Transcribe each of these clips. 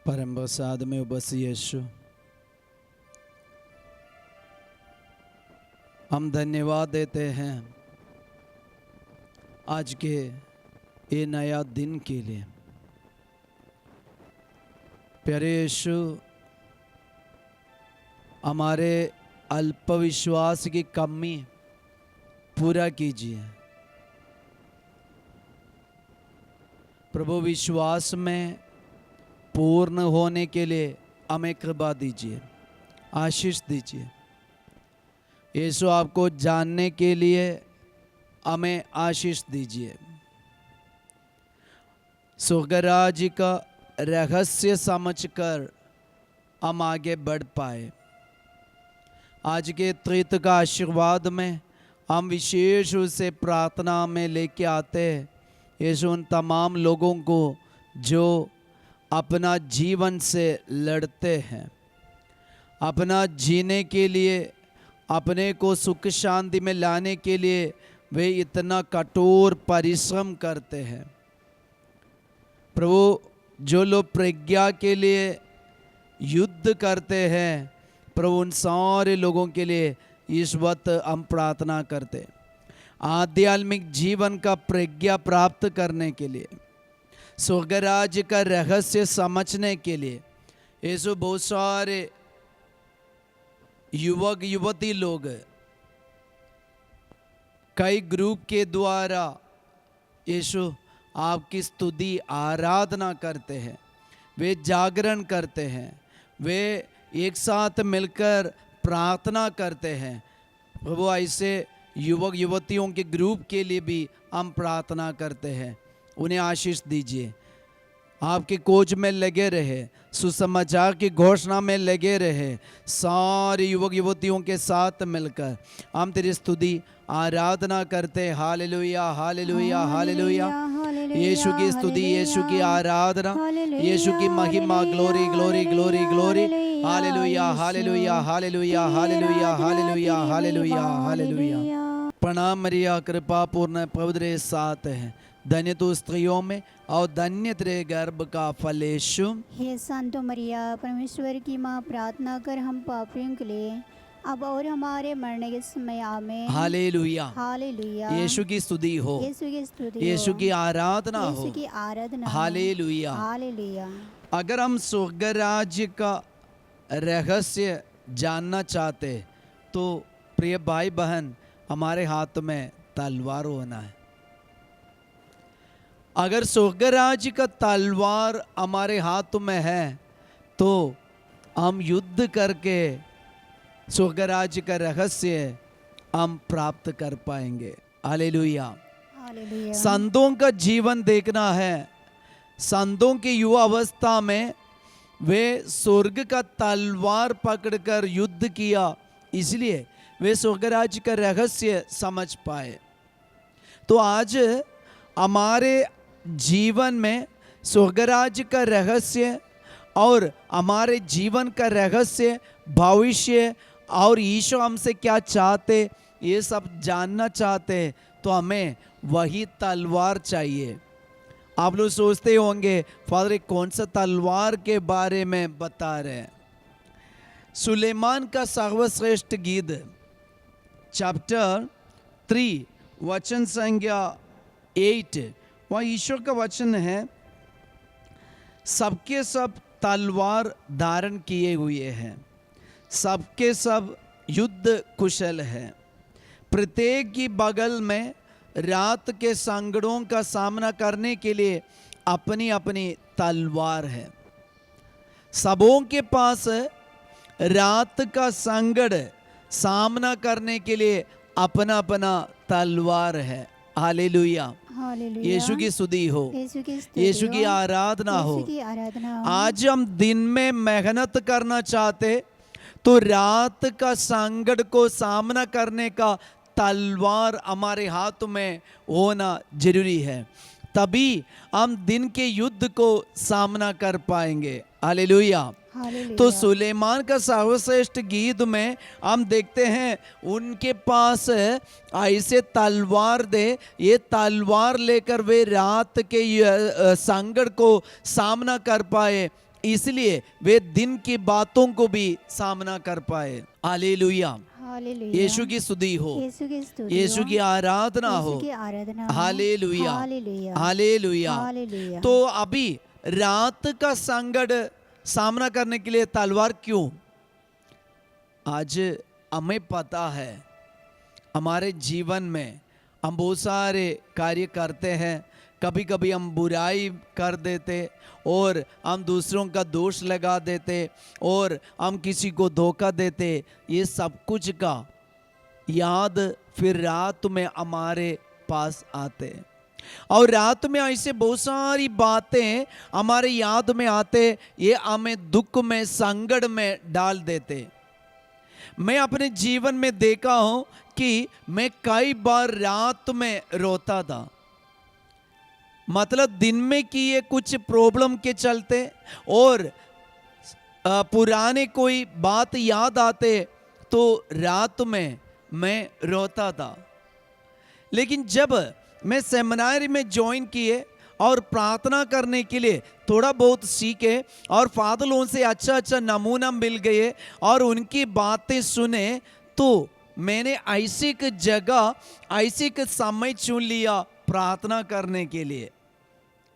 परम प्रसाद में बस यीशु, हम धन्यवाद देते हैं आज के ये नया दिन के लिए। प्यारे यीशु, हमारे अल्प विश्वास की कमी पूरा कीजिए। प्रभु, विश्वास में पूर्ण होने के लिए हमें कृपा दीजिए, आशीष दीजिए। यीशु, आपको जानने के लिए हमें आशीष दीजिए। स्वर्गराज का रहस्य समझकर हम आगे बढ़ पाए। आज के त्रित्व का आशीर्वाद में हम विशेष रूप से प्रार्थना में लेके आते हैं। यीशु, उन तमाम लोगों को जो अपना जीवन से लड़ते हैं, अपना जीने के लिए, अपने को सुख शांति में लाने के लिए वे इतना कठोर परिश्रम करते हैं। प्रभु, जो लोग प्रज्ञा के लिए युद्ध करते हैं, प्रभु उन सारे लोगों के लिए इस वक्त हम प्रार्थना करते हैं। आध्यात्मिक जीवन का प्रज्ञा प्राप्त करने के लिए, स्वर्गराज का रहस्य समझने के लिए यीशु, बहुत सारे युवक युवती लोग कई ग्रुप के द्वारा यीशु आपकी स्तुति आराधना करते हैं, वे जागरण करते हैं, वे एक साथ मिलकर प्रार्थना करते हैं। प्रभु, ऐसे युवक युवतियों के ग्रुप के लिए भी हम प्रार्थना करते हैं। उन्हें आशीष दीजिए, आपके खोज में लगे रहे, सुसमाचार की घोषणा में लगे रहे। सारे युवक युवतियों के साथ मिलकर हम तेरी स्तुति आराधना करते हैं। Hallelujah, hallelujah, hallelujah. यीशु की स्तुति, यीशु की आराधना, यीशु की महिमा। Glory, glory, glory, glory. Hallelujah, hallelujah, hallelujah, hallelujah, hallelujah, hallelujah, hallelujah. प्रणाम मरिया, कृपा पूर्ण प्रभु तेरे साथ है। धन्य तू स्त्रियों में और धन्य तेरे गर्भ का फल यीशु। हे संतो मरिया, परमेश्वर की माँ, प्रार्थना कर हम पापियों के लिए अब और हमारे मरने के समय आमेन। Hallelujah, hallelujah. यीशु की स्तुति हो, यीशु की स्तुति, यीशु की आराधना हो, यीशु की आराधना। Hallelujah, hallelujah. अगर हम स्वर्गराज्य का रहस्य जानना चाहते तो प्रिय भाई बहन, हमारे हाथ में तलवार होना है। अगर स्वर्गराज्य का तलवार हमारे हाथ में है तो हम युद्ध करके स्वर्गराज्य का रहस्य हम प्राप्त कर पाएंगे। हालेलुया। हालेलुया। संतों का जीवन देखना है। संतों की युवा अवस्था में वे स्वर्ग का तलवार पकड़कर युद्ध किया, इसलिए वे स्वर्गराज्य का रहस्य समझ पाए। तो आज हमारे जीवन में स्वर्गराज्य का रहस्य और हमारे जीवन का रहस्य, भविष्य और ईश्वर हमसे क्या चाहते, ये सब जानना चाहते तो हमें वही तलवार चाहिए। आप लोग सोचते होंगे, फादर कौन सा तलवार के बारे में बता रहे हैं? सुलेमान का सर्वश्रेष्ठ गीत चैप्टर 3 वचन संख्या 8, वह ईश्वर का वचन है, सबके सब तलवार धारण किए हुए हैं, सबके सब युद्ध कुशल है, प्रत्येक की बगल में रात के संकटों का सामना करने के लिए अपनी अपनी तलवार है। सबों के पास रात का संकट सामना करने के लिए अपना अपना तलवार है। हालेलुया, यीशु की स्तुति हो, यीशु की आराधना हो। आज हम दिन में मेहनत करना चाहते तो रात का संकट को सामना करने का तलवार हमारे हाथ में होना जरूरी है, तभी हम दिन के युद्ध को सामना कर पाएंगे। हालेलुया। तो सुलेमान का सर्वश्रेष्ठ गीत में हम देखते हैं उनके पास ऐसे तलवार दे, ये तलवार लेकर वे रात के संकट को सामना कर पाए इसलिए वे दिन की बातों को भी सामना कर पाए। Hallelujah, hallelujah. यीशु की स्तुति हो, यीशु की स्तुति यीशु हो, की आराधना हो। यीशु की आराधना हो। Hallelujah, hallelujah. हालेलुया। हालेलुया। तो अभी रात का संकट सामना करने के लिए तलवार क्यों? आज हमें पता है हमारे जीवन में हम बहुत सारे कार्य करते हैं, कभी कभी हम बुराई कर देते और हम दूसरों का दोष लगा देते और हम किसी को धोखा देते। ये सब कुछ का याद फिर रात में हमारे पास आते और रात में ऐसे बहुत सारी बातें हमारे याद में आते, ये हमें दुख में संकट में डाल देते। मैं अपने जीवन में देखा हूं कि मैं कई बार रात में रोता था, मतलब दिन में किए कुछ प्रॉब्लम के चलते और पुराने कोई बात याद आते तो रात में मैं रोता था। लेकिन जब मैं सेमिनारी में ज्वाइन किए और प्रार्थना करने के लिए थोड़ा बहुत सीखे और फादलों से अच्छा अच्छा नमूना मिल गए और उनकी बातें सुने, तो मैंने ऐसी एक जगह ऐसी एक समय चुन लिया प्रार्थना करने के लिए।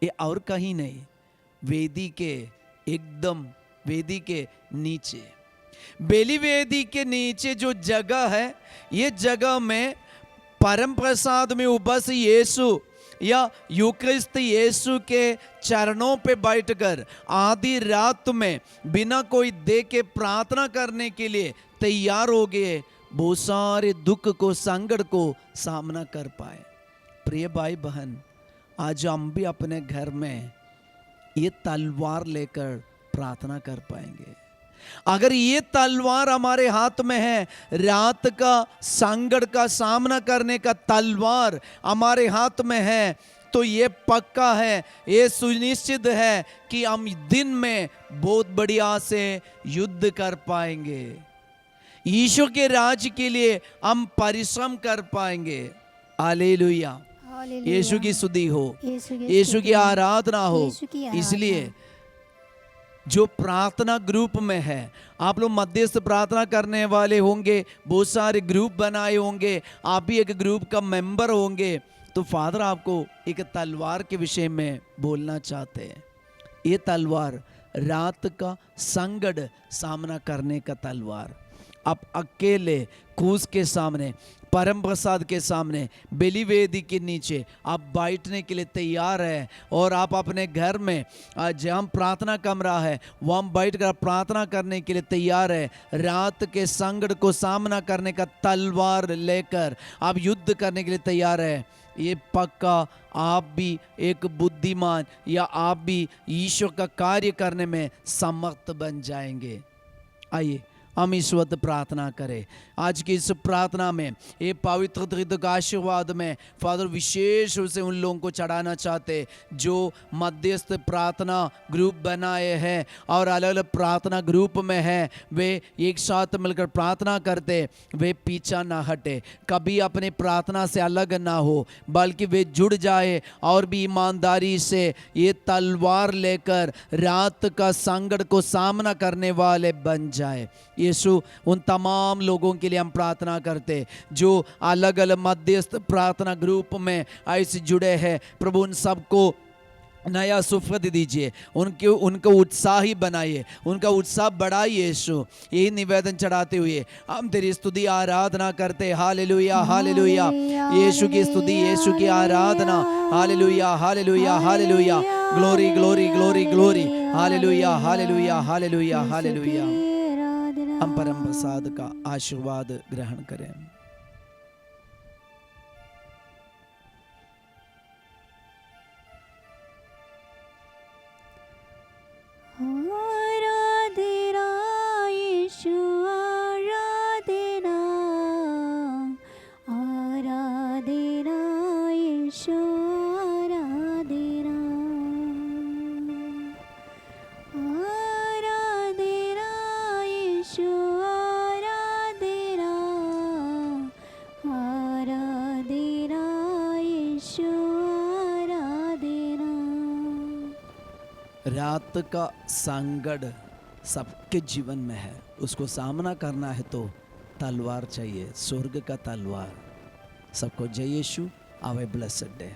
ये और कहीं नहीं, वेदी के एकदम वेदी के नीचे, बेली वेदी के नीचे जो जगह है, ये जगह में परम प्रसाद में उपस्थित यीशु या यूक्रिस्त यीशु के चरणों पे बैठकर आधी रात में बिना कोई देखे प्रार्थना करने के लिए तैयार हो गए, बहुत सारे दुख को संकट को सामना कर पाए। प्रिय भाई बहन, आज हम भी अपने घर में ये तलवार लेकर प्रार्थना कर पाएंगे। अगर ये तलवार हमारे हाथ में है, रात का संकट का सामना करने का तलवार हमारे हाथ में है, तो ये पक्का है, ये सुनिश्चित है कि हम दिन में बहुत बढ़िया से युद्ध कर पाएंगे, ईश्वर के राज्य के लिए हम परिश्रम कर पाएंगे। हालेलुया, यीशु की स्तुति हो, यीशु की आराधना हो। इसलिए जो प्रार्थना ग्रुप में है, आप लोग मध्यस्थ प्रार्थना करने वाले होंगे, बहुत सारे ग्रुप बनाए होंगे, आप भी एक ग्रुप का मेंबर होंगे, तो फादर आपको एक तलवार के विषय में बोलना चाहते हैं। ये तलवार रात का संकट सामना करने का तलवार। आप अकेले क्रूस के सामने, परम प्रसाद के सामने, बेली वेदी के नीचे आप बैठने के लिए तैयार है और आप अपने घर में जहाँ प्रार्थना कमरा है वहाँ बैठकर प्रार्थना करने के लिए तैयार है। रात के संकट को सामना करने का तलवार लेकर आप युद्ध करने के लिए तैयार है। ये पक्का आप भी एक बुद्धिमान या आप भी ईश्वर का कार्य करने में समर्थ बन जाएंगे। आइए हम इस वक्त प्रार्थना करें। आज की इस प्रार्थना में ये पवित्र त्रित्व का आशीर्वाद में फादर विशेष रूप से उन लोगों को चढ़ाना चाहते जो मध्यस्थ प्रार्थना ग्रुप बनाए हैं और अलग अलग प्रार्थना ग्रुप में हैं। वे एक साथ मिलकर प्रार्थना करते, वे पीछा ना हटे, कभी अपने प्रार्थना से अलग ना हो, बल्कि वे जुड़ जाए और भी ईमानदारी से ये तलवार लेकर रात का संकट को सामना करने वाले बन जाए। यीशु, उन तमाम लोगों के लिए हम प्रार्थना करते जो अलग अलग मध्यस्थ प्रार्थना ग्रुप में ऐसे जुड़े हैं। प्रभु उन सबको नया सुफद दीजिए, उनको उत्साही बनाइए, उनका उत्साह बढ़ाइए। यीशु, यही निवेदन चढ़ाते हुए हम तेरी स्तुति आराधना करते। हालेलुया, हालेलुया, यीशु की स्तुति, यीशु की आराधना। Hallelujah, hallelujah, hallelujah, glory glory glory glory. Hallelujah, hallelujah, hallelujah, hallelujah. हम परम प्रसाद का आशीर्वाद ग्रहण करें। आराधना यीशु, आराधना, आराधना यीशु, आराधना, आराधना यीशु, आराधना, रात का संकट सबके जीवन में है, उसको सामना करना है तो तलवार चाहिए, स्वर्ग का तलवार। सबको जय Yeshu. Have a blessed day.